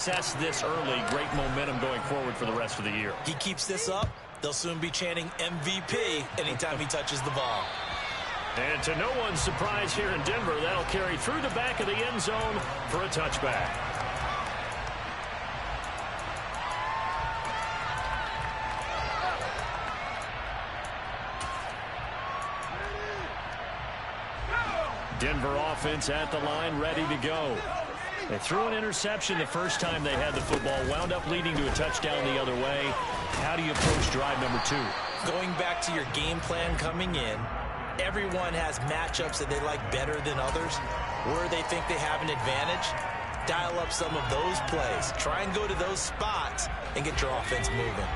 Success this early, great momentum going forward for the rest of the year. He keeps this up, they'll soon be chanting MVP anytime he touches the ball. And to no one's surprise here in Denver, that'll carry through the back of the end zone for a touchback. Denver offense at the line, ready to go. They threw an interception the first time they had the football, wound up leading to a touchdown the other way. How do you approach drive number 2? Going back to your game plan coming in, everyone has matchups that they like better than others. Where they think they have an advantage, dial up some of those plays. Try and go to those spots and get your offense moving.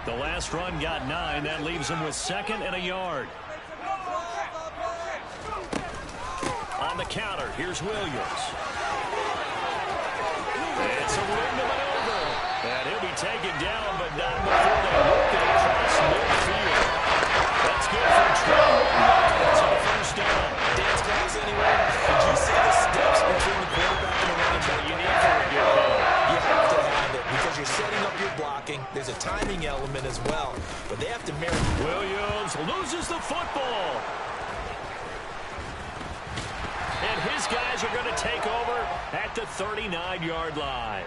The last run got 9. That leaves them with 2nd and a yard. On the counter, here's Williams. It's a window maneuver. And he'll be taken down, but not before they work it across midfield. That's good for Trout. It's a first down. Dance class anyway. Did you see the steps between the quarterback and the running back? You need for a good play. You have to have it because you're setting up your blocking. There's a timing element as well, but they have to marry. Williams loses the football. And his guys are going to take over at the 39-yard line.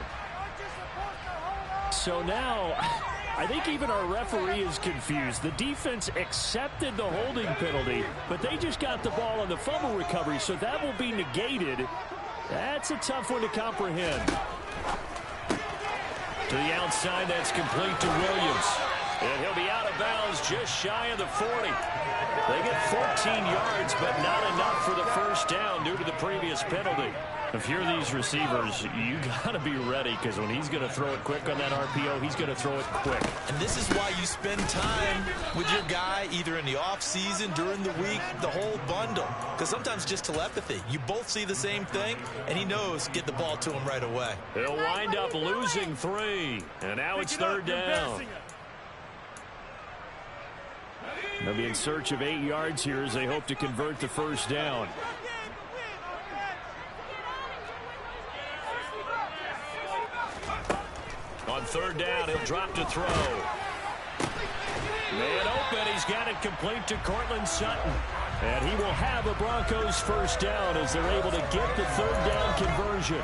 So now, I think even our referee is confused. The defense accepted the holding penalty, but they just got the ball on the fumble recovery, so that will be negated. That's a tough one to comprehend. To the outside, that's complete to Williams. And he'll be out of bounds just shy of the 40. They get 14 yards, but not enough for the first down due to the previous penalty. If you're these receivers, you got to be ready, because when he's going to throw it quick on that RPO, he's going to throw it quick. And this is why you spend time with your guy either in the offseason, during the week, the whole bundle. Because sometimes just telepathy. You both see the same thing, and he knows get the ball to him right away. They'll wind up losing 3, and now it's 3rd down. They'll be in search of 8 yards here as they hope to convert the first down. On 3rd down, he'll drop to throw. Man open, he's got it complete to Courtland Sutton. And he will have a Broncos first down as they're able to get the 3rd down conversion.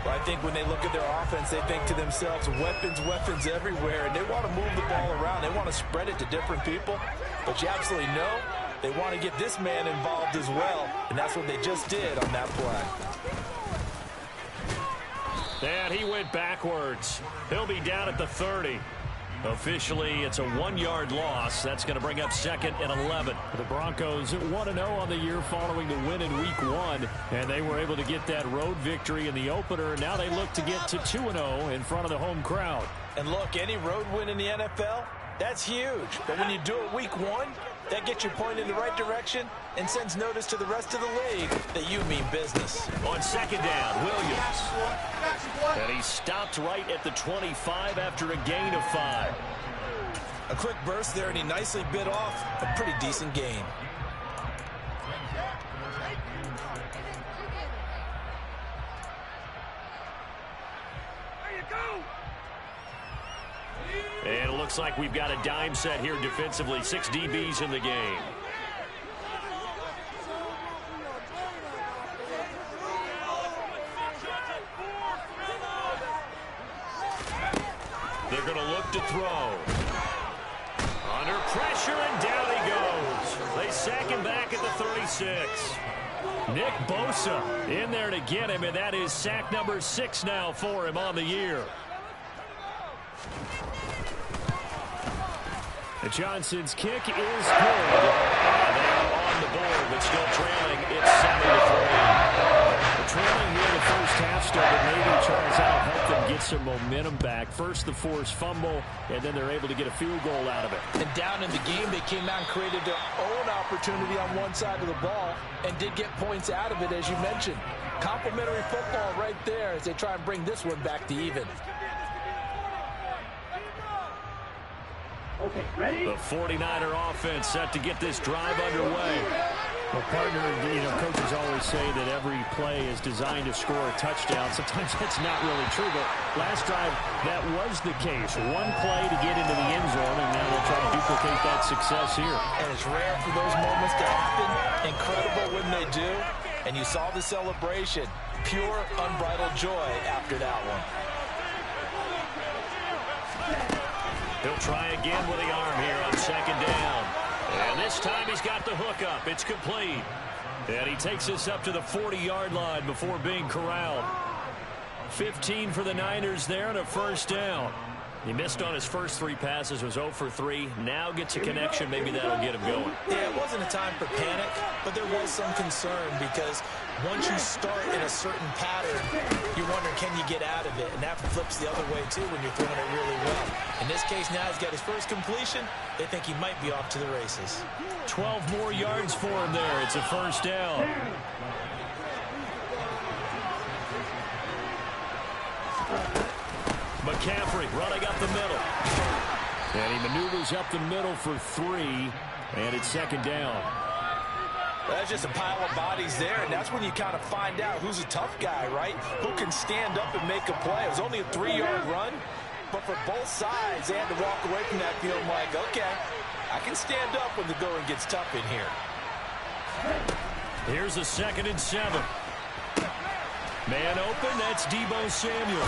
Well, I think when they look at their offense, they think to themselves, weapons everywhere, and they want to move the ball around. They want to spread it to different people, but you absolutely know they want to get this man involved as well, and that's what they just did on that play. And he went backwards. He'll be down at the 30. Officially, it's a 1-yard loss. That's going to bring up 2nd and 11. The Broncos 1-0 on the year following the win in Week 1, and they were able to get that road victory in the opener. Now they look to get to 2-0 in front of the home crowd. And look, any road win in the NFL, that's huge. But when you do it Week 1, that gets your point in the right direction and sends notice to the rest of the league that you mean business. On 2nd down, Williams. And he stopped right at the 25 after a gain of 5. A quick burst there, and he nicely bit off a pretty decent gain. And it looks like we've got a dime set here defensively. 6 DBs in the game. They're going to look to throw. Under pressure, and down he goes. They sack him back at the 36. Nick Bosa in there to get him, and that is sack number 6 now for him on the year. And Johnson's kick is good. They are on the board, but still trailing. It's 7-3. Trailing here in the first half still, but maybe Charles Howell helped them get some momentum back. First the forced fumble, and then they're able to get a field goal out of it. And down in the game, they came out and created their own opportunity on one side of the ball and did get points out of it, as you mentioned. Complimentary football right there as they try and bring this one back to even. Okay, ready? The 49er offense set to get this drive underway. Well, partner, coaches always say that every play is designed to score a touchdown. Sometimes that's not really true, but last drive, that was the case. One play to get into the end zone, and now they'll try to duplicate that success here. And it's rare for those moments to happen. Incredible when they do. And you saw the celebration. Pure, unbridled joy after that one. He'll try again with the arm here on second down. And this time he's got the hook up. It's complete. And he takes us up to the 40-yard line before being corralled. 15 for the Niners there and a first down. He missed on his first 3 passes, was 0 for 3. Now gets a connection. Maybe that'll get him going. Yeah, it wasn't a time for panic, but there was some concern because once you start in a certain pattern, you wonder, can you get out of it? And that flips the other way, too, when you're throwing it really well. In this case, now he's got his first completion. They think he might be off to the races. 12 more yards for him there. It's a first down. McCaffrey running up the middle. And he maneuvers up the middle for 3. And it's second down. That's just a pile of bodies there, and that's when you kind of find out who's a tough guy, right? Who can stand up and make a play. It was only a 3-yard run, but for both sides, they had to walk away from that field like, okay, I can stand up when the going gets tough in here. Here's a 2nd and 7. Man open, that's Deebo Samuel.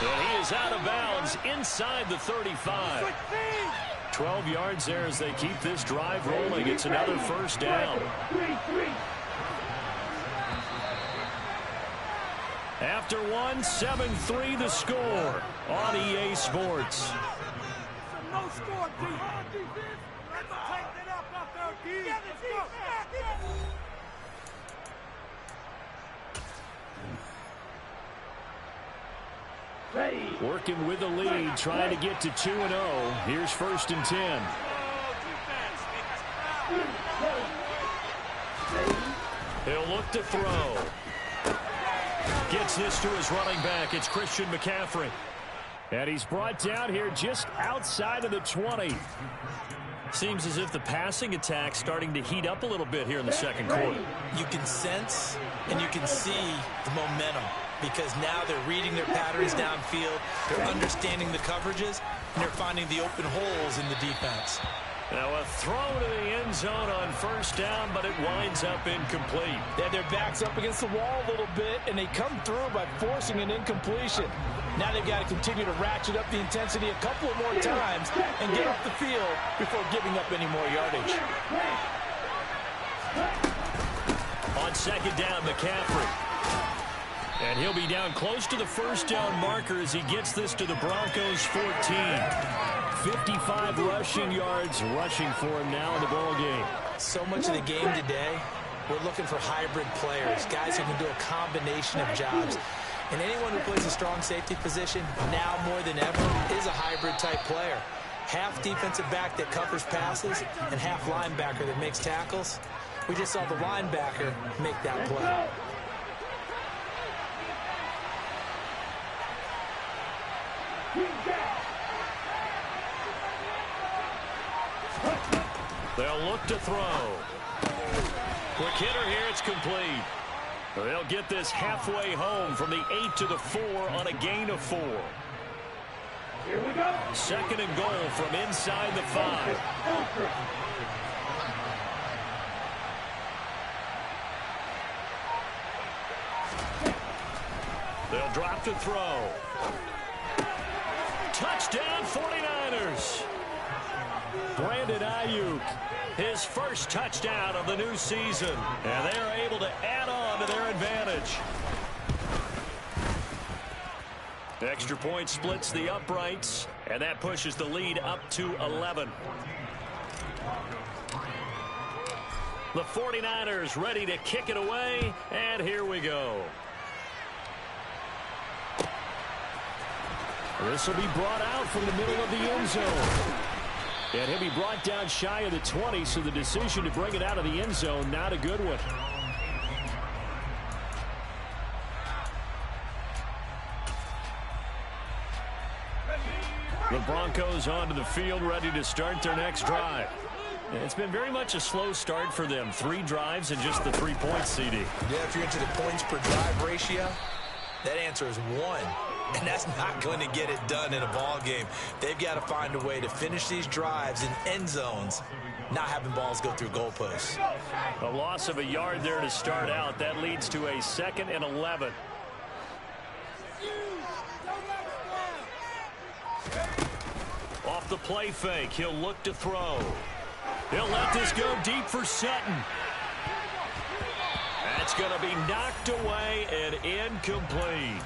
And he is out of bounds inside the 35. 12 yards there as they keep this drive rolling. It's another first down. After one, 7-3 the score on EA Sports. No score, defense. Let's take it up out there, Working with the lead, trying to get to 2-0. Here's 1st and 10. He'll look to throw. Gets this to his running back. It's Christian McCaffrey. And he's brought down here just outside of the 20. Seems as if the passing attack's starting to heat up a little bit here in the second quarter. You can sense and you can see the momentum because now they're reading their patterns downfield, they're understanding the coverages, and they're finding the open holes in the defense. Now a throw to the end zone on first down, but it winds up incomplete. They have their backs up against the wall a little bit, and they come through by forcing an incompletion. Now they've got to continue to ratchet up the intensity a couple of more times and get off the field before giving up any more yardage. On second down, McCaffrey. And he'll be down close to the first down marker as he gets this to the Broncos 14. 55 rushing yards rushing for him now in the ball game. So much of the game today, we're looking for hybrid players, guys who can do a combination of jobs. And anyone who plays a strong safety position, now more than ever, is a hybrid-type player. Half defensive back that covers passes and half linebacker that makes tackles. We just saw the linebacker make that play. They'll look to throw. Quick hitter here, it's complete. They'll get this halfway home from the 8 to the 4 on a gain of 4. Here we go. Second and goal from inside the 5. They'll drop to throw. Touchdown 49ers. Brandon Ayuk, his first touchdown of the new season. And they are able to add on to their advantage. The extra point splits the uprights, and that pushes the lead up to 11. The 49ers ready to kick it away, and here we go. This will be brought out from the middle of the end zone. And he'll be brought down shy of the 20, so the decision to bring it out of the end zone, not a good one. The Broncos onto the field, ready to start their next drive. It's been very much a slow start for them. 3 drives and just the 3 points, CD. Yeah, if you're into the points per drive ratio, that answer is 1. And that's not going to get it done in a ball game. They've got to find a way to finish these drives in end zones, not having balls go through goalposts. A loss of a yard there to start out. That leads to a 2nd and 11. Off the play fake, he'll look to throw. He'll let this go deep for Sutton. That's going to be knocked away and incomplete.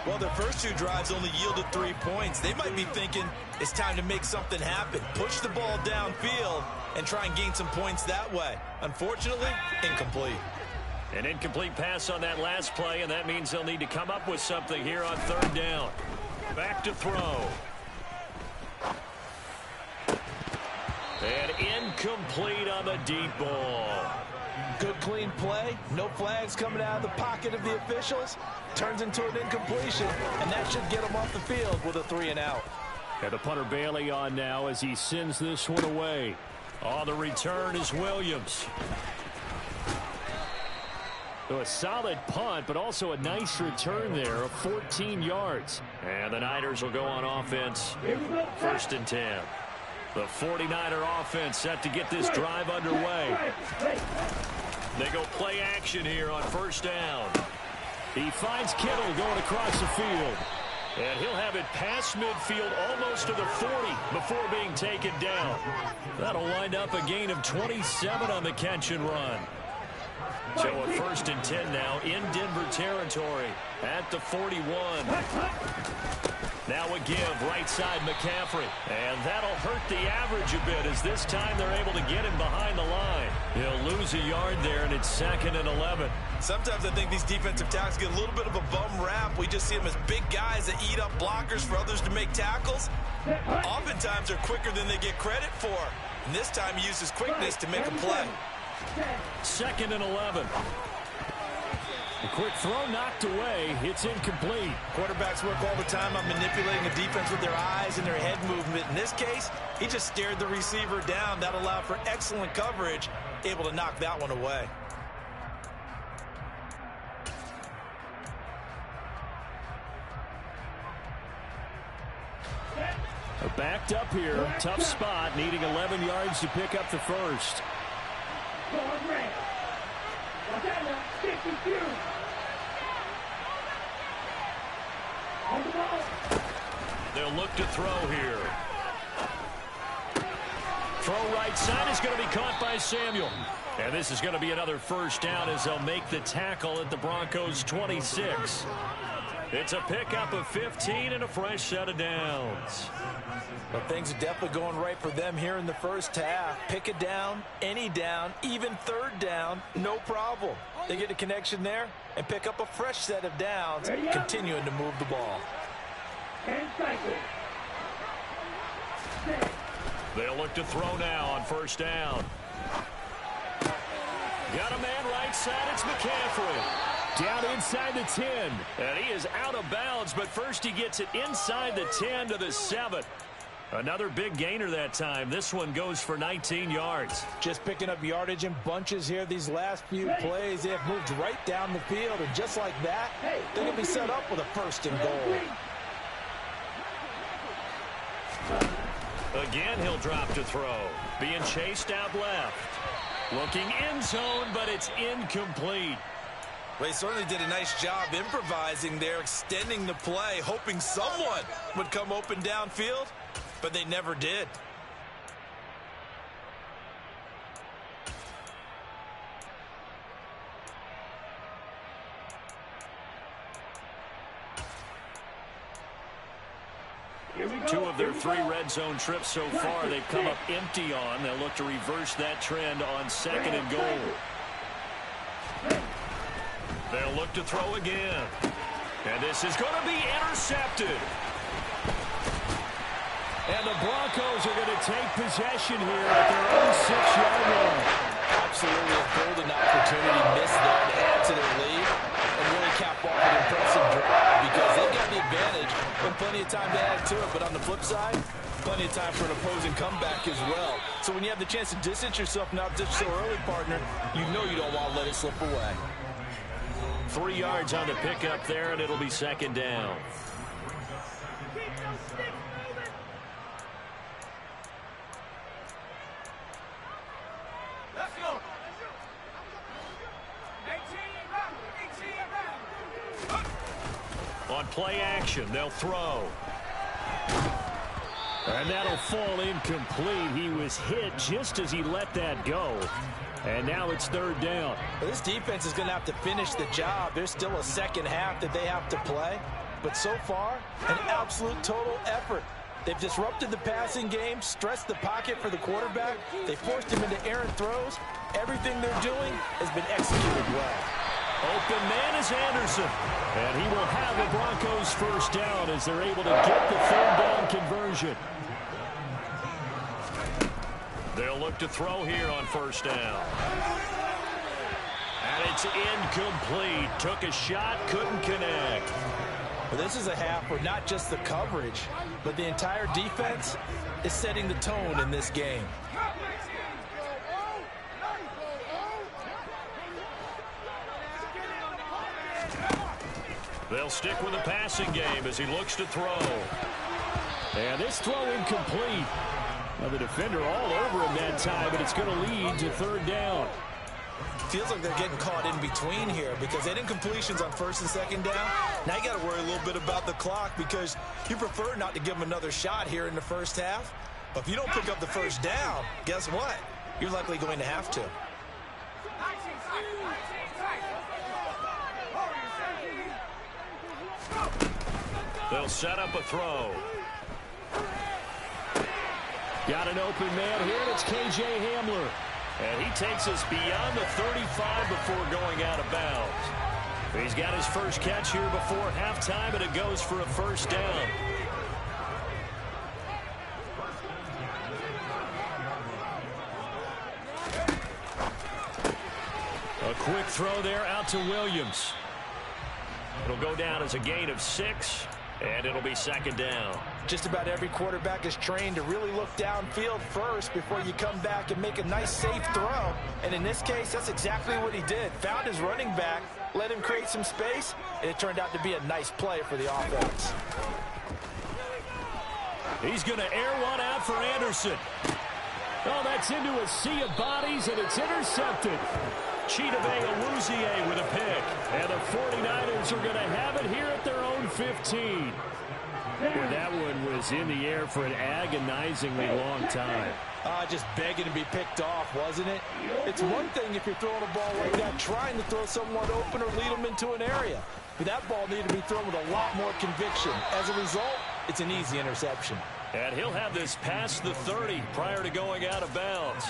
Well, their first 2 drives only yielded 3 points. They might be thinking it's time to make something happen. Push the ball downfield and try and gain some points that way. Unfortunately, incomplete. An incomplete pass on that last play, and that means they'll need to come up with something here on 3rd down. Back to throw. And incomplete on the deep ball. Good clean play. No flags coming out of the pocket of the officials. Turns into an incompletion, and that should get them off the field with a 3 and out. And the punter Bailey on now as he sends this one away. On the return is Williams. So a solid punt, but also a nice return there of 14 yards. And the Niners will go on offense. 1st and 10. The 49er offense set to get this drive underway. They go play action here on 1st down. He finds Kittle going across the field. And he'll have it past midfield almost to the 40 before being taken down. That'll wind up a gain of 27 on the catch and run. So a 1st and 10 now in Denver territory at the 41. Now a give, right side McCaffrey. And that'll hurt the average a bit as this time they're able to get him behind the line. He'll lose a yard there, and it's 2nd and 11. Sometimes I think these defensive tackles get a little bit of a bum rap. We just see them as big guys that eat up blockers for others to make tackles. Oftentimes they're quicker than they get credit for. And this time he uses quickness to make a play. 2nd and 11. A quick throw knocked away. It's incomplete. Quarterbacks work all the time on manipulating the defense with their eyes and their head movement. In this case, he just stared the receiver down. That allowed for excellent coverage, able to knock that one away. Backed up here. Tough spot, needing 11 yards to pick up the 1st. They'll look to throw here. Throw right side is going to be caught by Samuel. And this is going to be another 1st down as they'll make the tackle at the Broncos 26. It's a pickup of 15 and a fresh set of downs. Well, things are definitely going right for them here in the 1st half. Pick a down, any down, even 3rd down, no problem. They get a connection there and pick up a fresh set of downs, continuing to move the ball. They'll look to throw now on 1st down. Got a man right side. It's McCaffrey. Down inside the 10. And he is out of bounds, but first he gets it inside the 10 to the 7. Another big gainer that time. This one goes for 19 yards. Just picking up yardage in bunches here these last few plays. They have moved right down the field, and just like that, they're going to be set up with a 1st and goal. Again, he'll drop to throw. Being chased out left. Looking end zone, but it's incomplete. Well, he certainly did a nice job improvising there, extending the play, hoping someone would come open downfield, but they never did. Two of their 3 red zone trips so far they've come up empty on. They'll look to reverse that trend on 2nd and goal. They'll look to throw again. And this is going to be intercepted. And the Broncos are going to take possession here at their own 6-yard line. Absolutely a golden opportunity missed there to add to their lead and really cap off an impressive drive because they've got the advantage and plenty of time to add to it. But on the flip side, plenty of time for an opposing comeback as well. So when you have the chance to distance yourself now just so early, partner, you know you don't want to let it slip away. 3 yards on the pickup there, and it'll be second down. Let's go. On play action, they'll throw. And that'll fall incomplete. He was hit just as he let that go. And now it's third down. Well, this defense is going to have to finish the job. There's still a second half that they have to play. But so far, an absolute total effort. They've disrupted the passing game, stressed the pocket for the quarterback. They forced him into errant throws. Everything they're doing has been executed well. Open man is Anderson. And he will have the Broncos first down as they're able to get the third down conversion. They'll look to throw here on first down. And it's incomplete. Took a shot, couldn't connect. Well, this is a half where not just the coverage, but the entire defense is setting the tone in this game. They'll stick with the passing game as he looks to throw. And this throw incomplete. Now the defender all over him that time, but it's going to lead to third down. Feels like they're getting caught in between here because they didn't incompletions on first and second down. Now you got to worry a little bit about the clock because you prefer not to give them another shot here in the first half. But if you don't pick up the first down, guess what? You're likely going to have to. They'll set up a throw. Got an open man here, and it's K.J. Hamler. And he takes us beyond the 35 before going out of bounds. He's got his first catch here before halftime, and it goes for a first down. A quick throw there out to Williams. It'll go down as a gain of 6, and it'll be second down. Just about every quarterback is trained to really look downfield first before you come back and make a nice, safe throw. And in this case, that's exactly what he did. Found his running back, let him create some space, and it turned out to be a nice play for the offense. He's going to air one out for Anderson. Oh, that's into a sea of bodies, and it's intercepted. Chidobe Awuzie with a pick. And the 49ers are going to have it here at their own 15. Well, that one was in the air for an agonizingly long time. Just begging to be picked off, wasn't it? It's one thing if you're throwing a ball like that, trying to throw someone open or lead them into an area. But that ball needed to be thrown with a lot more conviction. As a result, it's an easy interception. And he'll have this past the 30 prior to going out of bounds.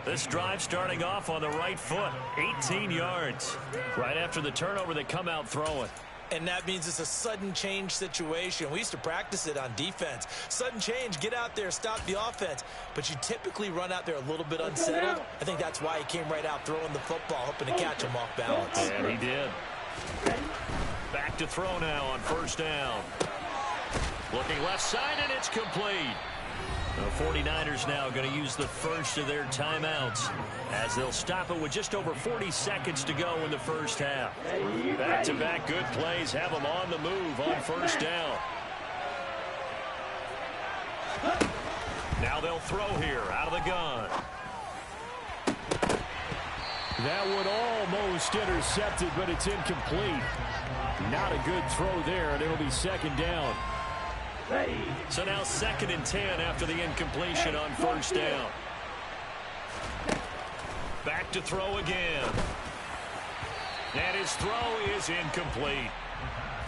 This drive starting off on the right foot, 18 yards. Right after the turnover, they come out throwing. And that means it's a sudden change situation. We used to practice it on defense. Sudden change, get out there, stop the offense. But you typically run out there a little bit unsettled. I think that's why he came right out throwing the football, hoping to catch him off balance. And he did. Back to throw now on first down. Looking left side, and it's complete. The 49ers now going to use the first of their timeouts as they'll stop it with just over 40 seconds to go in the first half. Back-to-back good plays have them on the move on first down. Now they'll throw here out of the gun. That one almost intercepted, but it's incomplete. Not a good throw there, and it'll be second down. So now 2nd and 10 after the incompletion on first down. Back to throw again. And his throw is incomplete.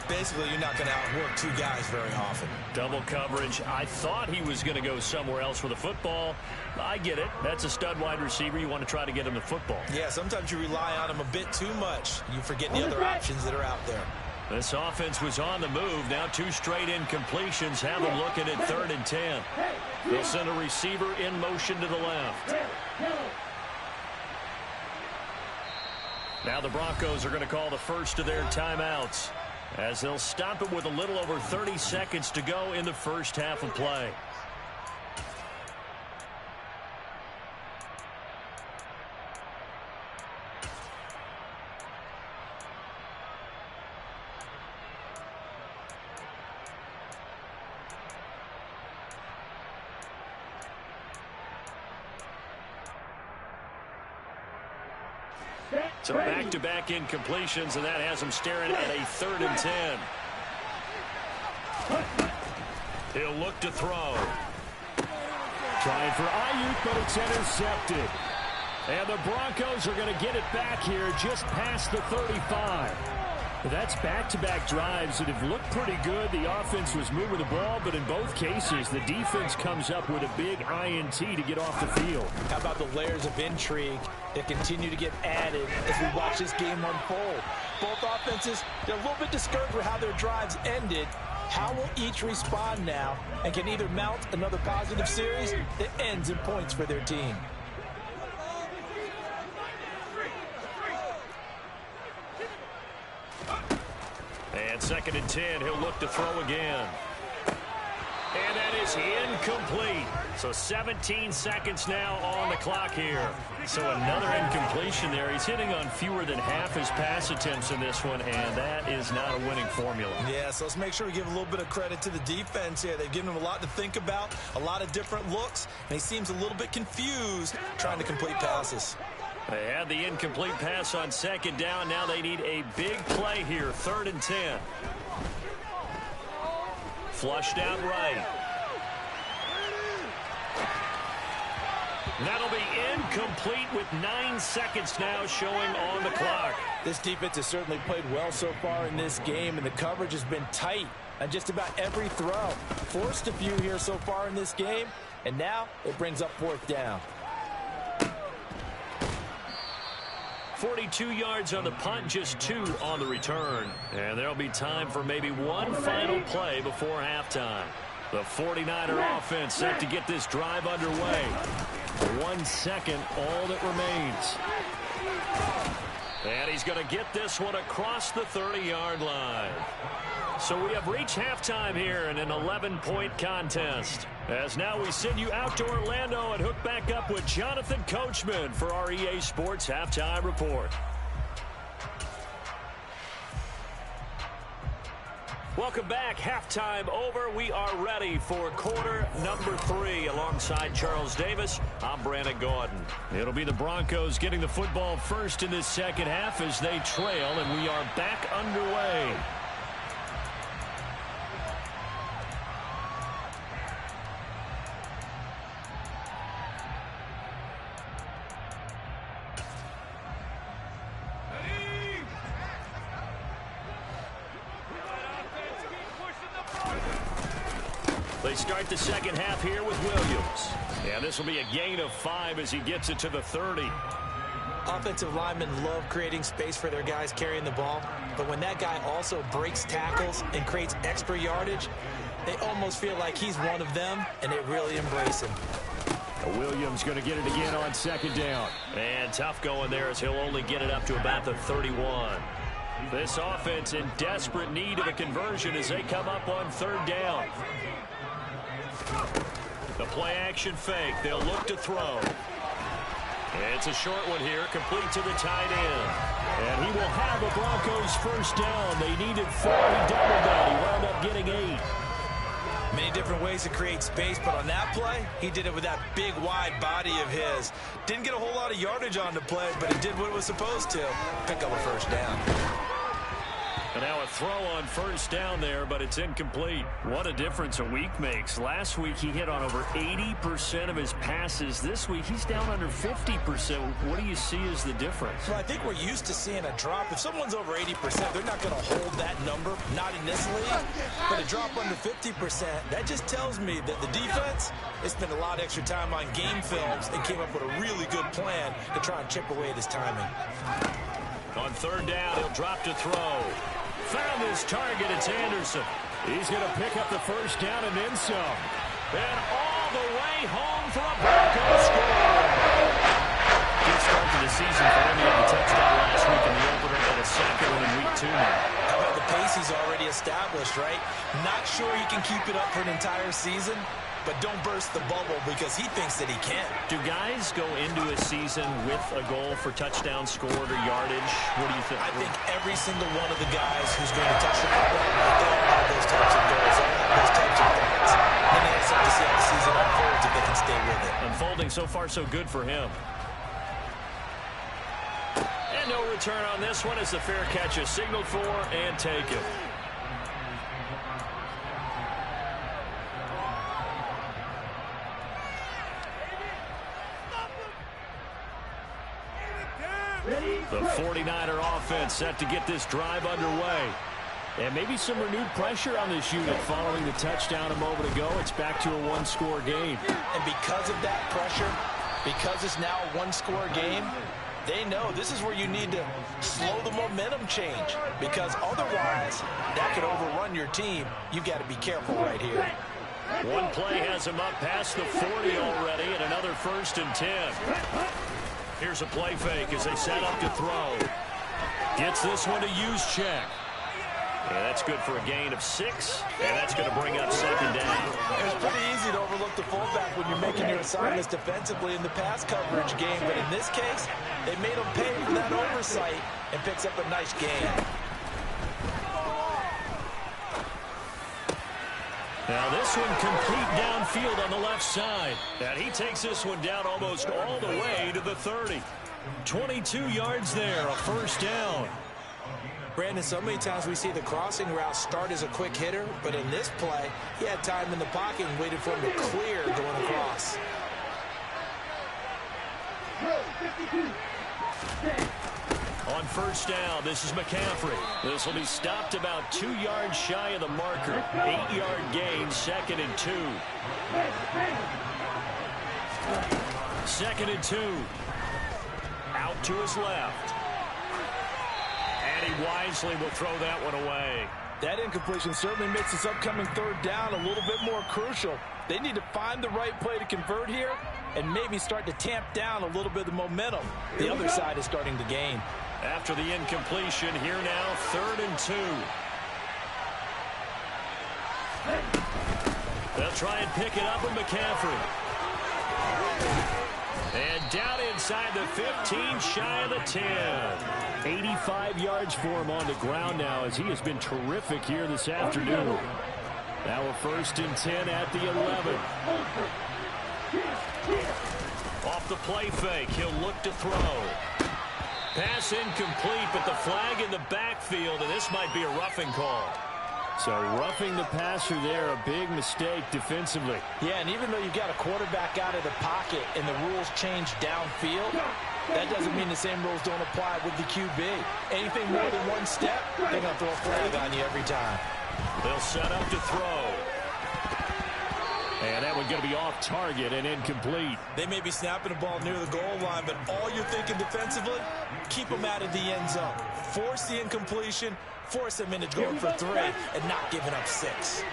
Basically, you're not going to outwork two guys very often. Double coverage. I thought he was going to go somewhere else with the football. I get it. That's a stud wide receiver. You want to try to get him the football. Yeah, sometimes you rely on him a bit too much. You forget the other options that are out there. This offense was on the move. Now 2 straight incompletions have them looking at 3rd and 10. They'll send a receiver in motion to the left. Now the Broncos are going to call the first of their timeouts as they'll stop it with a little over 30 seconds to go in the first half of play. So back-to-back incompletions, and that has him staring at a 3rd and 10. He'll look to throw. Trying for Ayuk, but it's intercepted. And the Broncos are going to get it back here just past the 35. That's back-to-back drives that have looked pretty good. The offense was moving the ball, but in both cases, the defense comes up with a big INT to get off the field. How about the layers of intrigue that continue to get added as we watch this game unfold? Both offenses, they're a little bit discouraged with how their drives ended. How will each respond now and can either mount another positive series that ends in points for their team? And 2nd and 10, he'll look to throw again. And that is incomplete. So 17 seconds now on the clock here. So another incompletion there. He's hitting on fewer than half his pass attempts in this one, and that is not a winning formula. Yeah, so let's make sure we give a little bit of credit to the defense here. They've given him a lot to think about, a lot of different looks, and he seems a little bit confused trying to complete passes. They had the incomplete pass on 2nd down. Now they need a big play here, 3rd and 10. Flushed out right. That'll be incomplete with 9 seconds now showing on the clock. This defense has certainly played well so far in this game, and the coverage has been tight on just about every throw. Forced a few here so far in this game, and now it brings up 4th down. 42 yards on the punt, just 2 on the return. And there'll be time for maybe one final play before halftime. The 49er offense set to get this drive underway. 1 second, all that remains. And he's going to get this one across the 30-yard line. So we have reached halftime here in an 11-point contest. As now we send you out to Orlando and hook back up with Jonathan Coachman for our EA Sports Halftime Report. Welcome back. Halftime over. We are ready for quarter number 3. Alongside Charles Davis, I'm Brandon Gaudin. It'll be the Broncos getting the football first in this second half as they trail, and we are back underway. They start the second half here with Williams. And this will be a gain of 5 as he gets it to the 30. Offensive linemen love creating space for their guys carrying the ball, but when that guy also breaks tackles and creates extra yardage, they almost feel like he's one of them, and they really embrace him. Williams going to get it again on 2nd down. And tough going there as he'll only get it up to about the 31. This offense in desperate need of a conversion as they come up on 3rd down. The play-action fake. They'll look to throw. It's a short one here, complete to the tight end. And he will have a Broncos first down. They needed 4. He doubled that. He wound up getting 8. Many different ways to create space, but on that play, he did it with that big, wide body of his. Didn't get a whole lot of yardage on the play, but he did what it was supposed to. Pick up a first down. And now a throw on 1st down there, but it's incomplete. What a difference a week makes. Last week he hit on over 80% of his passes. This week he's down under 50%. What do you see as the difference? Well, I think we're used to seeing a drop. If someone's over 80%, they're not going to hold that number, not in this league. But a drop under 50%, that just tells me that the defense has spent a lot of extra time on game films and came up with a really good plan to try and chip away at his timing. On 3rd down, he'll drop to throw. Found his target. It's Anderson. He's going to pick up the first down and then some. And all the way home for a Broncos score. Good start to the season for him. He had the touchdown last week in the opener and a second one in week 2 now. How about the pace he's already established, right? Not sure he can keep it up for an entire season, but don't burst the bubble because he thinks that he can. Do guys go into a season with a goal for touchdown scored or yardage? What do you think? I think every single one of the guys who's going to touch the ball, they all have those types of goals, they all have those types of thoughts. And they have to see how the season unfolds if they can stay with it. Unfolding so far so good for him. And no return on this one as the fair catch is signaled for and taken. The 49er offense set to get this drive underway. And maybe some renewed pressure on this unit following the touchdown a moment ago. It's back to a one-score game. And because of that pressure, because it's now a one-score game, they know this is where you need to slow the momentum change, because otherwise that could overrun your team. You've got to be careful right here. One play has him up past the 40 already, and another 1st and 10. Here's a play fake as they set up to throw. Gets this one to Juszczyk. Yeah, that's good for a gain of 6, and that's going to bring up 2nd down. It's pretty easy to overlook the fullback when you're making your assignments defensively in the pass coverage game, but in this case, they made him pay for that oversight and picks up a nice gain. Now this one complete downfield on the left side. And he takes this one down almost all the way to the 30. 22 yards there, a 1st down. Brandon, so many times we see the crossing route start as a quick hitter, but in this play, he had time in the pocket and waited for him to clear going across. On 1st down, this is McCaffrey. This will be stopped about 2 yards shy of the marker. 8-yard gain, 2nd and 2. 2nd and 2. Out to his left. And he wisely will throw that one away. That incompletion certainly makes this upcoming 3rd down a little bit more crucial. They need to find the right play to convert here and maybe start to tamp down a little bit of the momentum. The other side is starting to gain. After the incompletion, here now, 3rd and 2. They'll try and pick it up with McCaffrey. And down inside the 15, shy of the 10. 85 yards for him on the ground now, as he has been terrific here this afternoon. Now a 1st and 10 at the 11. Off the play fake, he'll look to throw. Pass incomplete, but the flag in the backfield, and this might be a roughing call. So roughing the passer there, a big mistake defensively. Yeah, and even though you've got a quarterback out of the pocket and the rules change downfield, that doesn't mean the same rules don't apply with the QB. Anything more than one step, they're going to throw a flag on you every time. They'll set up to throw. And that one's going to be off target and incomplete. They may be snapping the ball near the goal line, but all you're thinking defensively, keep them out of the end zone. Force the incompletion, force them into going for 3, and not giving up 6.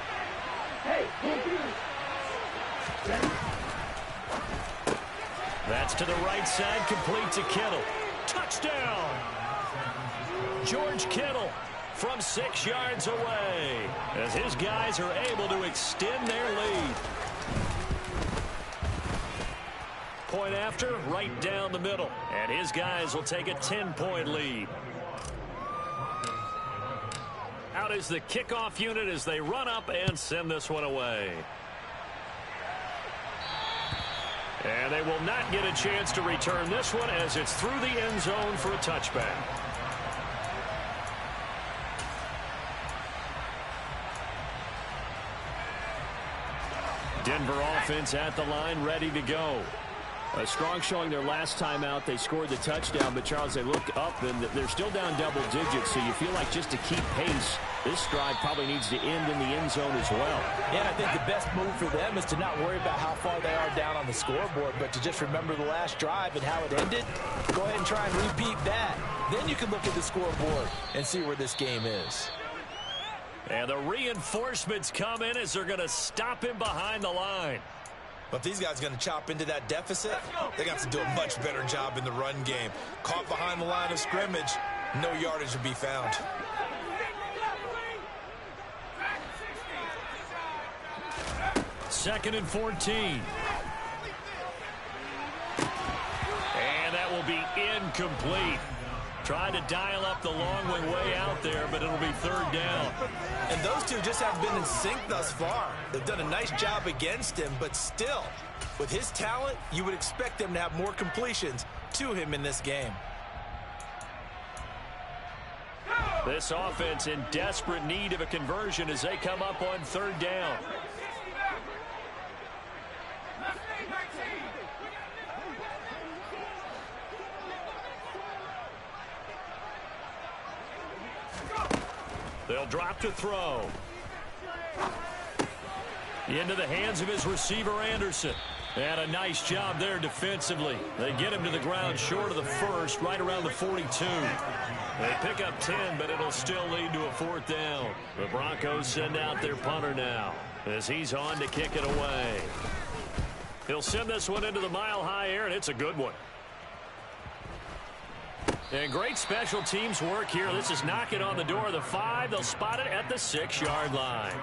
That's to the right side, complete to Kittle. Touchdown! George Kittle from 6 yards away, as his guys are able to extend their lead. Point after, right down the middle, and his guys will take a 10-point lead. Out is the kickoff unit as they run up and send this one away. And they will not get a chance to return this one as it's through the end zone for a touchback. Denver offense at the line, ready to go. A strong showing their last time out. They scored the touchdown, but Charles, they look up and they're still down double digits, so you feel like just to keep pace, this drive probably needs to end in the end zone as well. Yeah, I think the best move for them is to not worry about how far they are down on the scoreboard, but to just remember the last drive and how it ended. Go ahead and try and repeat that. Then you can look at the scoreboard and see where this game is. And the reinforcements come in as they're going to stop him behind the line. But if these guys are going to chop into that deficit, they're going to have to do a much better job in the run game. Caught behind the line of scrimmage, no yardage to be found. Second and 14. And that will be incomplete. Trying to dial up the long way out there, but it'll be 3rd down. And those two just have been in sync thus far. They've done a nice job against him, but still, with his talent, you would expect them to have more completions to him in this game. This offense in desperate need of a conversion as they come up on third down. They'll drop to throw. Into the hands of his receiver, Anderson. And a nice job there defensively. They get him to the ground short of the first, right around the 42. They pick up 10, but it'll still lead to a fourth down. The Broncos send out their punter now as he's on to kick it away. He'll send this one into the mile-high air, and it's a good one. And great special teams work here. This is knocking on the door of the 5. They'll spot it at the 6-yard line.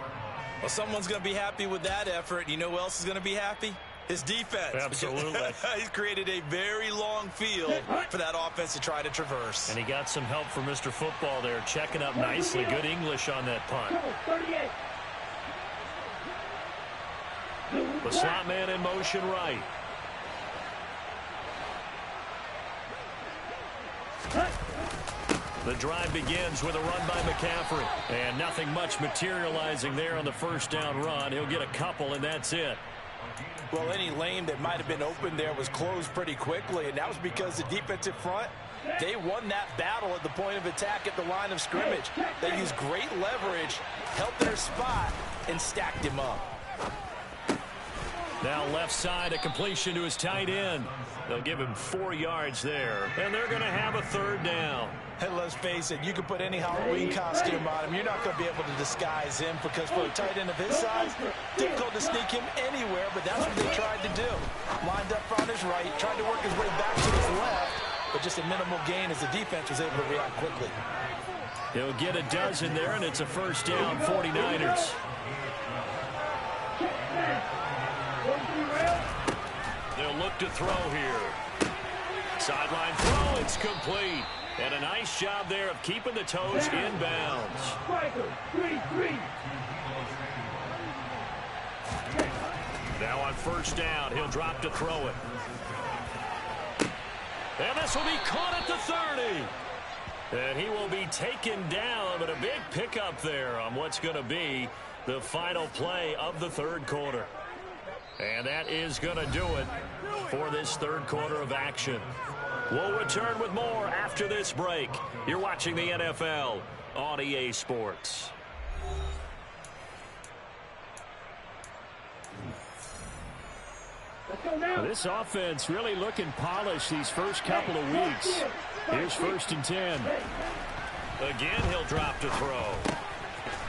Well, someone's going to be happy with that effort. You know who else is going to be happy? His defense. Absolutely. He's created a very long field for that offense to try to traverse. And he got some help from Mr. Football there, checking up nicely. Good English on that punt. The slot man in motion right. The drive begins with a run by McCaffrey. And nothing much materializing there on the first down run. He'll get a couple, and that's it. Well, any lane that might have been open there was closed pretty quickly, and that was because the defensive front, they won that battle at the point of attack at the line of scrimmage. They used great leverage, held their spot, and stacked him up. Now left side, a completion to his tight end. They'll give him 4 yards there, and they're going to have a third down. Hey, let's face it, you can put any Halloween costume on him. You're not going to be able to disguise him because for a tight end of his size, difficult to sneak him anywhere, but that's what they tried to do. Lined up on his right, tried to work his way back to his left, but just a minimal gain as the defense was able to react quickly. He'll get a dozen there, and it's a first down, 49ers. They'll look to throw here. Sideline throw, it's complete. And a nice job there of keeping the toes inbounds. Now on first down, he'll drop to throw it. And this will be caught at the 30. And he will be taken down, but a big pickup there on what's going to be the final play of the third quarter. And that is going to do it for this third quarter of action. We'll return with more after this break. You're watching the NFL on EA Sports. This offense really looking polished these first couple of weeks. Here's 1st and 10. Again, he'll drop to throw.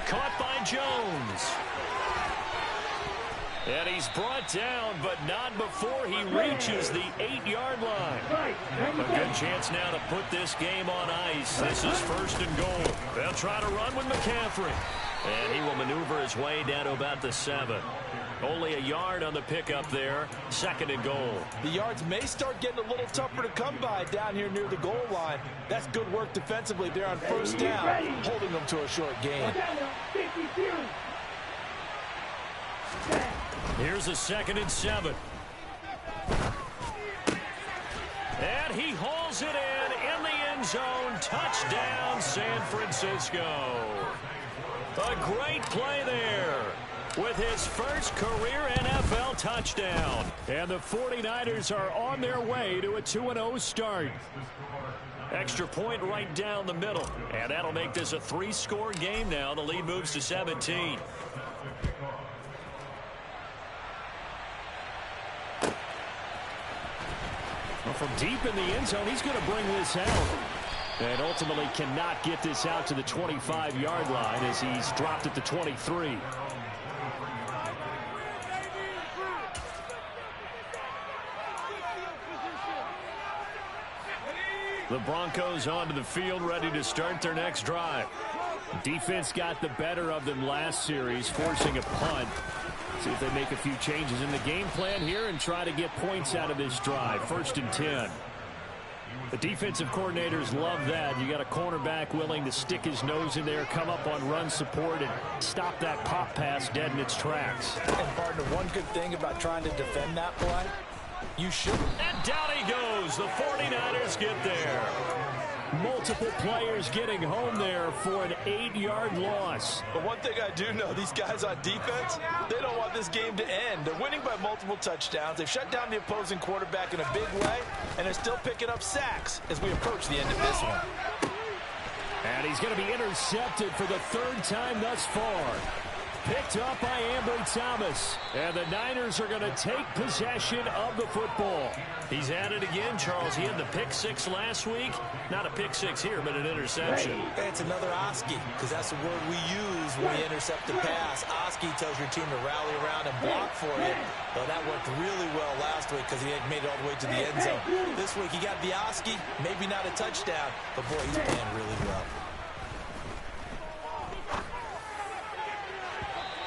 Caught by Jones. And he's brought down, but not before he reaches the 8-yard line. A good chance now to put this game on ice. This is 1st and goal. They'll try to run with McCaffrey. And he will maneuver his way down to about the 7. Only a yard on the pickup there. 2nd and goal. The yards may start getting a little tougher to come by down here near the goal line. That's good work defensively there on first down, holding them to a short gain. Here's a 2nd and 7. And he hauls it in the end zone. Touchdown, San Francisco. A great play there with his first career NFL touchdown. And the 49ers are on their way to a 2-0 start. Extra point right down the middle. And that'll make this a 3-score game now. The lead moves to 17. From deep in the end zone, he's going to bring this out. And ultimately cannot get this out to the 25-yard line as he's dropped at the 23. The Broncos onto the field, ready to start their next drive. Defense got the better of them last series, forcing a punt. See if they make a few changes in the game plan here and try to get points out of this drive. 1st and 10. The defensive coordinators love that. You got a cornerback willing to stick his nose in there, come up on run support, and stop that pop pass dead in its tracks. And partner, one good thing about trying to defend that play, you shouldn't. And down he goes. The 49ers get there. Multiple players getting home there for an 8-yard loss. But one thing I do know, these guys on defense, they don't want this game to end. They're winning by multiple touchdowns. They've shut down the opposing quarterback in a big way, and they're still picking up sacks as we approach the end of this one. And he's going to be intercepted for the 3rd time thus far. Picked up by Ambry Thomas. And the Niners are going to take possession of the football. He's at it again, Charles. He had the pick 6 last week. Not a pick 6 here, but an interception. It's another Oski, because that's the word we use when we intercept a pass. Oski tells your team to rally around and block for you. But that worked really well last week because he had made it all the way to the end zone. This week he got the Oski, maybe not a touchdown, but boy, he's playing really well.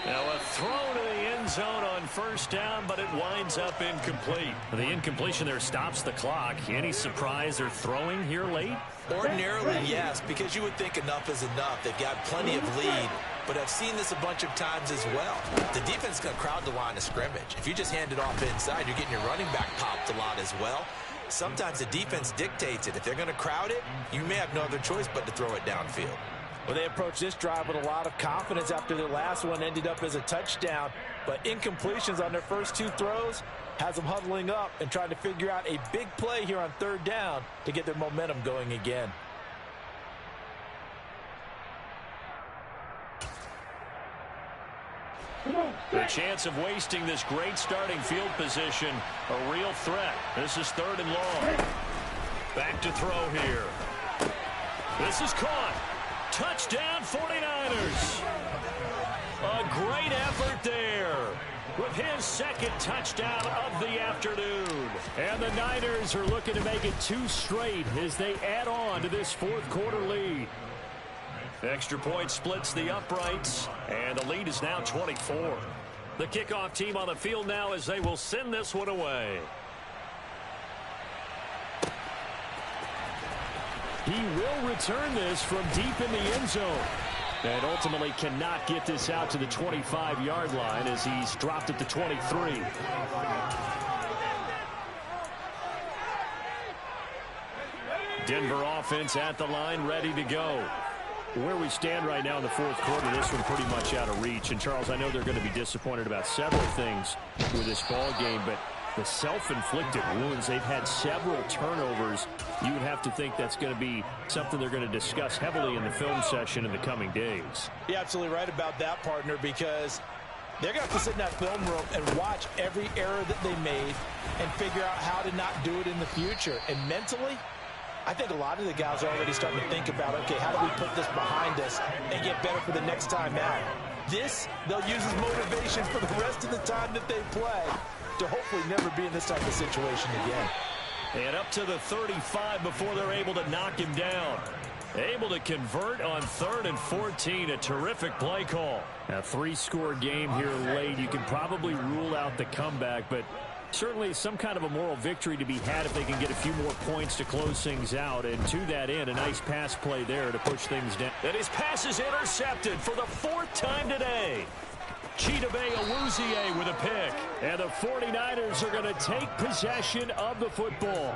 Now a throw to the end zone on 1st down, but it winds up incomplete. The incompletion there stops the clock. Any surprise they're throwing here late? Ordinarily, yes, because you would think enough is enough. They've got plenty of lead, but I've seen this a bunch of times as well. The defense is going to crowd the line of scrimmage. If you just hand it off inside, you're getting your running back popped a lot as well. Sometimes the defense dictates it. If they're going to crowd it, you may have no other choice but to throw it downfield. Well, they approached this drive with a lot of confidence after their last one ended up as a touchdown. But incompletions on their first 2 throws has them huddling up and trying to figure out a big play here on 3rd down to get their momentum going again. The chance of wasting this great starting field position, a real threat. This is 3rd and long. Back to throw here. This is caught. Touchdown 49ers. A great effort there with his 2nd touchdown of the afternoon. And the Niners are looking to make it 2 straight as they add on to this 4th quarter lead. Extra point splits the uprights, and the lead is now 24. The kickoff team on the field now as they will send this one away. He will return this from deep in the end zone. And ultimately cannot get this out to the 25-yard line as he's dropped it to 23. Denver offense at the line, ready to go. Where we stand right now in the 4th quarter, this one pretty much out of reach. And, Charles, I know they're going to be disappointed about several things with this ball game, but the self-inflicted wounds, they've had several turnovers. You would have to think that's going to be something they're going to discuss heavily in the film session in the coming days. You're absolutely right about that, partner, because they're going to have to sit in that film room and watch every error that they made and figure out how to not do it in the future. And mentally, I think a lot of the guys are already starting to think about, okay, how do we put this behind us and get better for the next time out? This, they'll use as motivation for the rest of the time that they play to hopefully never be in this type of situation again. And up to the 35 before they're able to knock him down. Able to convert on 3rd and 14. A terrific play call. A 3-score game here late. You can probably rule out the comeback, but certainly some kind of a moral victory to be had if they can get a few more points to close things out. And to that end, a nice pass play there to push things down. And his pass is intercepted for the 4th time today. Chidobe Awuzie with a pick. And the 49ers are going to take possession of the football.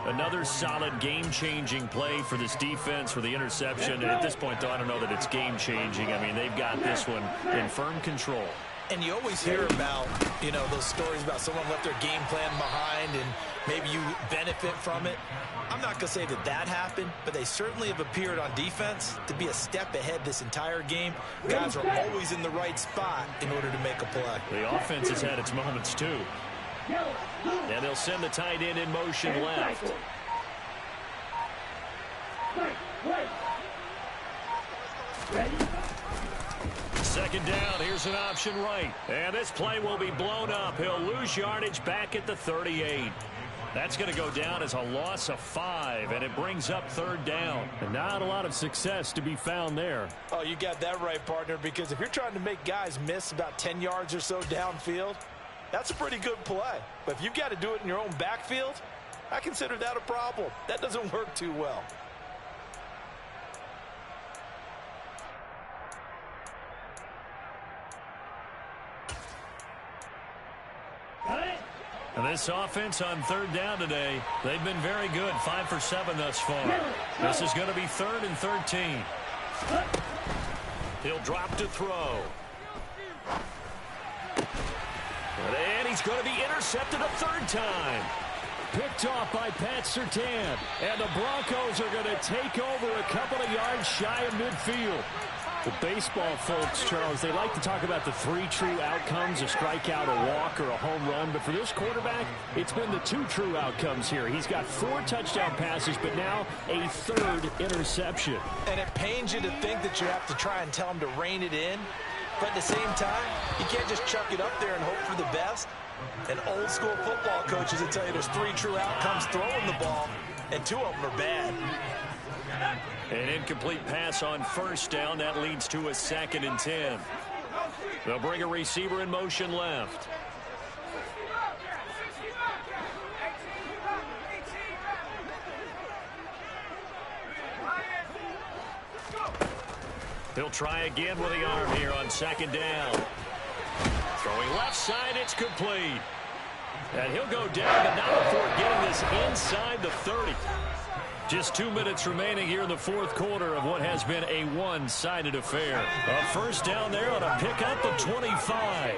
Another solid game-changing play for this defense for the interception. And at this point, though, I don't know that it's game-changing. I mean, they've got this one in firm control. And you always hear about, you know, those stories about someone left their game plan behind and maybe you benefit from it. I'm not going to say that that happened, but they certainly have appeared on defense to be a step ahead this entire game. Guys are always in the right spot in order to make a play. The offense has had its moments, too. And they'll send the tight end in motion left. Second down, here's an option right. And this play will be blown up. He'll lose yardage back at the 38. That's going to go down as a loss of 5, and it brings up 3rd down. And not a lot of success to be found there. Oh, you got that right, partner, because if you're trying to make guys miss about 10 yards or so downfield, that's a pretty good play. But if you've got to do it in your own backfield, I consider that a problem. That doesn't work too well. And this offense on third down today, they've been very good. 5 for 7 thus far. This is going to be 3rd and 13. He'll drop to throw. And he's going to be intercepted a third time. Picked off by Pat Surtain. And the Broncos are going to take over a couple of yards shy of midfield. The baseball folks, Charles, they like to talk about the 3 true outcomes, a strikeout, a walk, or a home run. But for this quarterback, it's been the 2 true outcomes here. He's got 4 touchdown passes, but now a 3rd interception. And it pains you to think that you have to try and tell him to rein it in. But at the same time, you can't just chuck it up there and hope for the best. And old school football coaches will tell you there's 3 true outcomes throwing the ball, and 2 of them are bad. An incomplete pass on first down. That leads to a 2nd and 10. They'll bring a receiver in motion left. He'll try again with the arm here on 2nd down. Throwing left side, it's complete. And he'll go down, but not before getting this inside the 30. Just 2 minutes remaining here in the 4th quarter of what has been a one-sided affair. A first down there on a pickup of 25.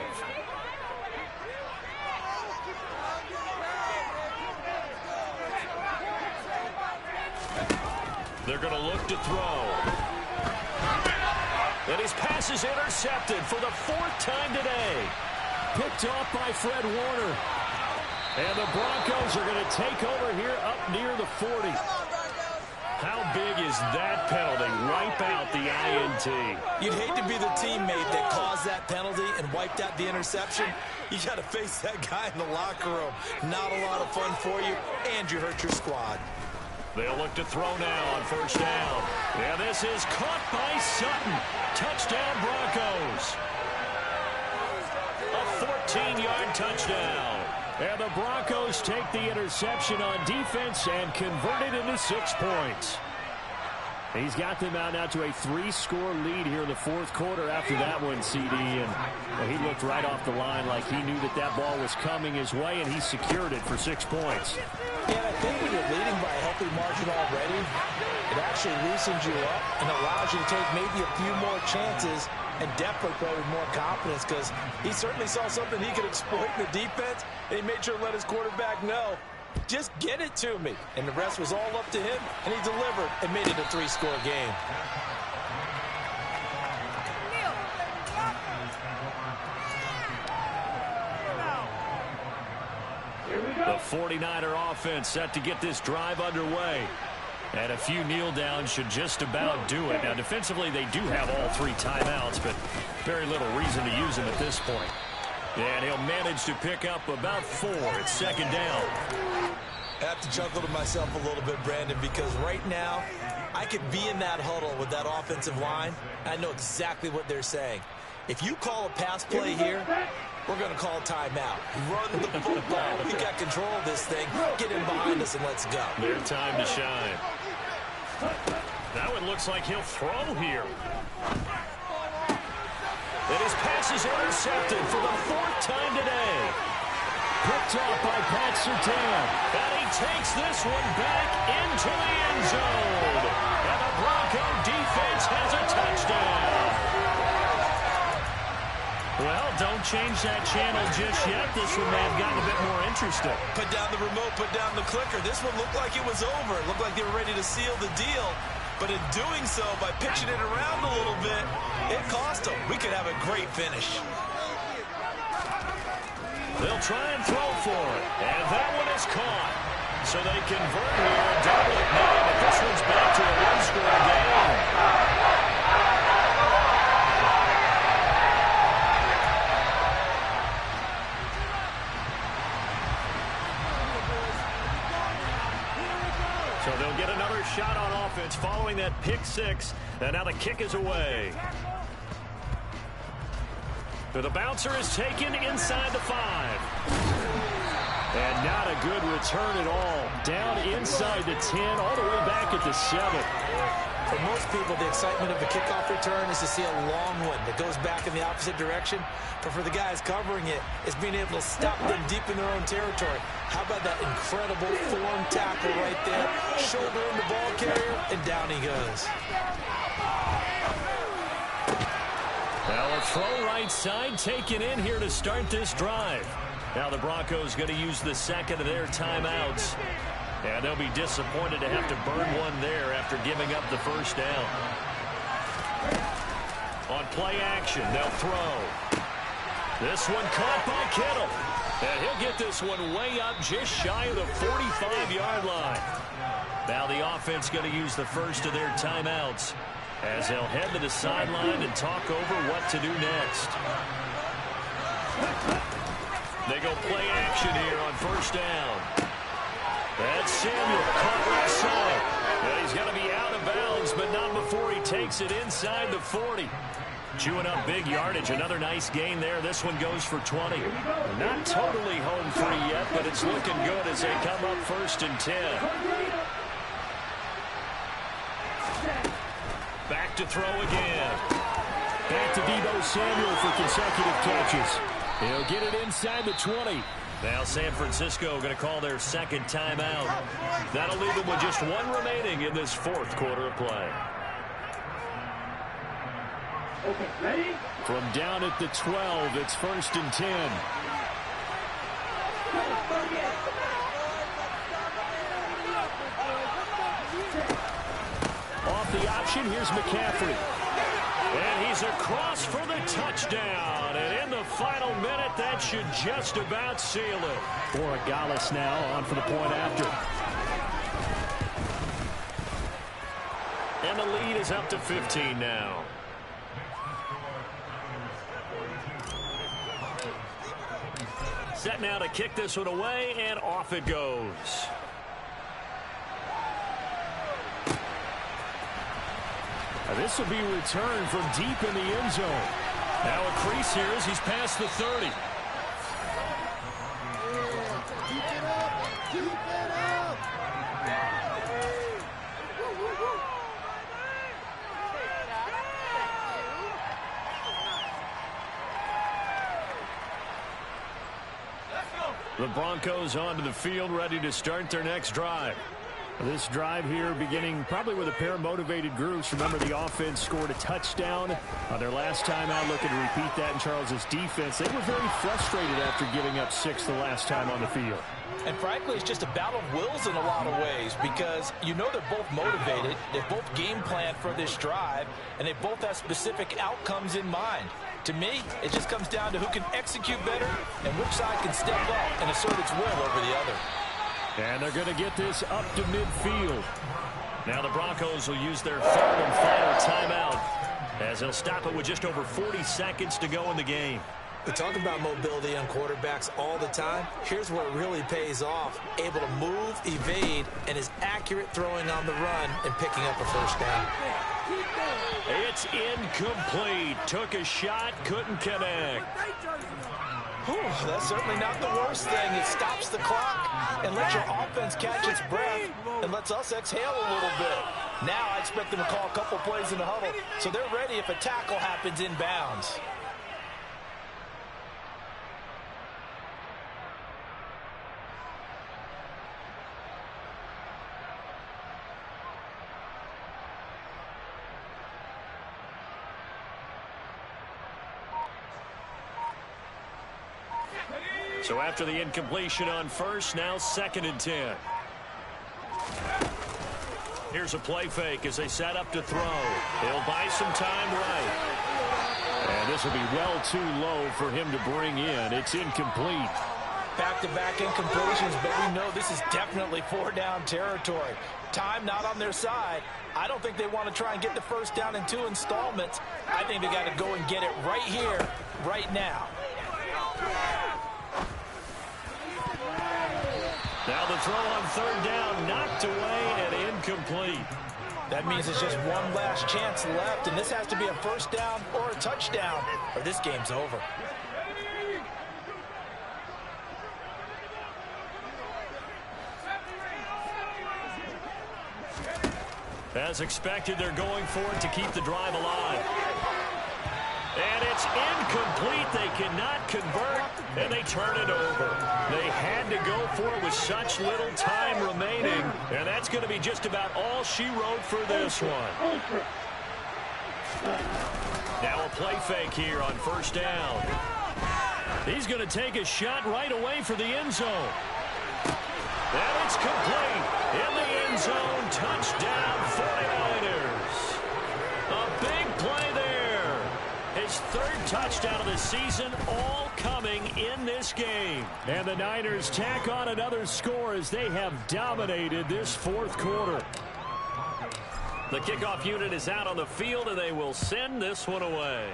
They're going to look to throw. And his pass is intercepted for the 4th time today. Picked off by Fred Warner. And the Broncos are going to take over here up near the 40. How big is that penalty? Wipe out the INT. You'd hate to be the teammate that caused that penalty and wiped out the interception. You got to face that guy in the locker room. Not a lot of fun for you, and you hurt your squad. They'll look to throw now on first down. And this is caught by Sutton. Touchdown, Broncos. A 14-yard touchdown. And the Broncos take the interception on defense and convert it into 6 points. He's got them out now to a 3-score lead here in the 4th quarter after that one, CD. And he looked right off the line like he knew that that ball was coming his way, and he secured it for 6 points. Yeah, I think when you're leading by a healthy margin already, it actually loosens you up and allows you to take maybe a few more chances and definitely play with more confidence, because he certainly saw something he could exploit in the defense, and he made sure to let his quarterback know, just get it to me. And the rest was all up to him, and he delivered and made it a 3-score game. The 49er offense set to get this drive underway. And a few kneel downs should just about do it. Now, defensively, they do have all 3 timeouts, but very little reason to use them at this point. And he'll manage to pick up about 4. It's 2nd down. I have to chuckle to myself a little bit, Brandon, because right now I could be in that huddle with that offensive line. I know exactly what they're saying. If you call a pass play here, we're going to call a timeout. Run the football. We got control of this thing. Get him behind us and let's go. Their time to shine. That one looks like he'll throw here. And his pass is intercepted for the 4th time today. Picked off by Pat Surtain. And he takes this one back into the end zone. And the Bronco defense has a touchdown. Well, don't change that channel just yet. This one may have gotten a bit more interesting. Put down the remote, put down the clicker. This one looked like it was over. It looked like they were ready to seal the deal. But in doing so, by pitching it around a little bit, it cost them. We could have a great finish. They'll try and throw for it. And that one is caught. So they convert here and double it now. But this one's back to a 1-score game. So they'll get another shot on offense following that pick 6. And now the kick is away. So the bouncer is taken inside the 5. And not a good return at all. Down inside the 10, all the way back at the 7. For most people, the excitement of the kickoff return is to see a long one that goes back in the opposite direction. But for the guys covering it, it's being able to stop them deep in their own territory. How about that incredible form tackle right there? Shoulder in the ball carrier, and down he goes. Well, a throw right side taken in here to start this drive. Now the Broncos going to use the second of their timeouts. And they'll be disappointed to have to burn one there after giving up the first down. On play action, they'll throw. This one caught by Kittle. And he'll get this one way up just shy of the 45-yard line. Now the offense going to use the first of their timeouts as they'll head to the sideline and talk over what to do next. They go play action here on first down. That's Samuel caught right side. And he's going to be out of bounds, but not before he takes it inside the 40. Chewing up big yardage. Another nice gain there. This one goes for 20. Not totally home free yet, but it's looking good as they come up first and 10. Back to throw again. Back to Deebo Samuel for consecutive catches. He'll get it inside the 20. Now San Francisco going to call their second timeout. That'll leave them with just one remaining in this fourth quarter of play. Okay, ready? From down at the 12, it's first and 10. Off the option, here's McCaffrey. And he's across for the touchdown. And in the final minute, that should just about seal it. Borregales now on for the point after. And the lead is up to 15 now. Set now to kick this one away, and off it goes. This will be returned from deep in the end zone. Now a crease here as he's past the 30. Keep it up! Keep it up! The Broncos onto the field, ready to start their next drive. This drive here beginning probably with a pair of motivated groups. Remember, the offense scored a touchdown on their last time out, looking to repeat that in Charles's defense. They were very frustrated after giving up 6 the last time on the field. And frankly, it's just a battle of wills in a lot of ways because you know they're both motivated, they both game planned for this drive, and they both have specific outcomes in mind. To me, it just comes down to who can execute better and which side can step up and assert its will over the other. And they're going to get this up to midfield. Now the Broncos will use their third and final timeout as they'll stop it with just over 40 seconds to go in the game. We talk about mobility on quarterbacks all the time. Here's where it really pays off. Able to move, evade, and is accurate throwing on the run and picking up a first down. It's incomplete. Took a shot, couldn't connect. Whew, that's certainly not the worst thing. It stops the clock and lets your offense catch its breath and lets us exhale a little bit. Now I expect them to call a couple plays in the huddle so they're ready if a tackle happens inbounds. So after the incompletion on first, now second and 10. Here's a play fake as they set up to throw. He'll buy some time right. And this will be well too low for him to bring in. It's incomplete. Back-to-back incompletions, but we know this is definitely 4-down territory. Time not on their side. I don't think they want to try and get the first down in 2 installments. I think they got to go and get it right here, right now. Now the throw on third down, knocked away and incomplete. That means it's just one last chance left, and this has to be a first down or a touchdown, or this game's over. As expected, they're going for it to keep the drive alive. And it's incomplete. They cannot convert, and they turn it over. They had to go for it with such little time remaining, and that's going to be just about all she wrote for this one. Now a play fake here on first down. He's going to take a shot right away for the end zone. And it's complete. In the end zone, touchdown 49ers. A big play there. His third touchdown of the season, all coming in this game. And the Niners tack on another score as they have dominated this fourth quarter. The kickoff unit is out on the field, and they will send this one away.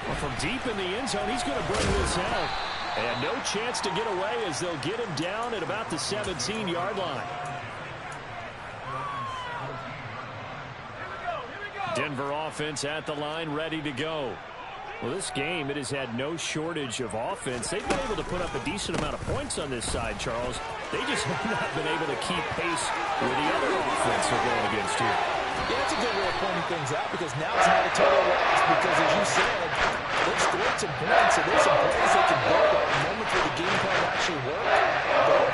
Well, from deep in the end zone, he's going to bring this out. And no chance to get away as they'll get him down at about the 17-yard line. Denver offense at the line, ready to go. Well, this game, it has had no shortage of offense. They've been able to put up a decent amount of points on this side, Charles. They just have not been able to keep pace with the other offense they're going against here. Yeah, that's a good way of pointing things out because now it's not a total loss because, as you said, they've scored some points, so there's some plays they can build up. Moments where the game plan actually worked. But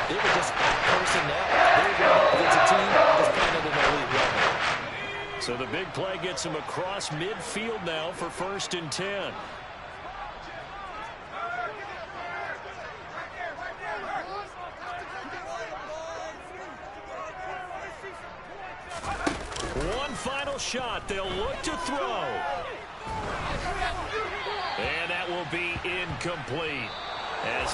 they were just personnel. They were going up against a team that's playing at an elite level. So the big play gets him across midfield now for 1st and 10. One final shot. They'll look to throw. And that will be incomplete. As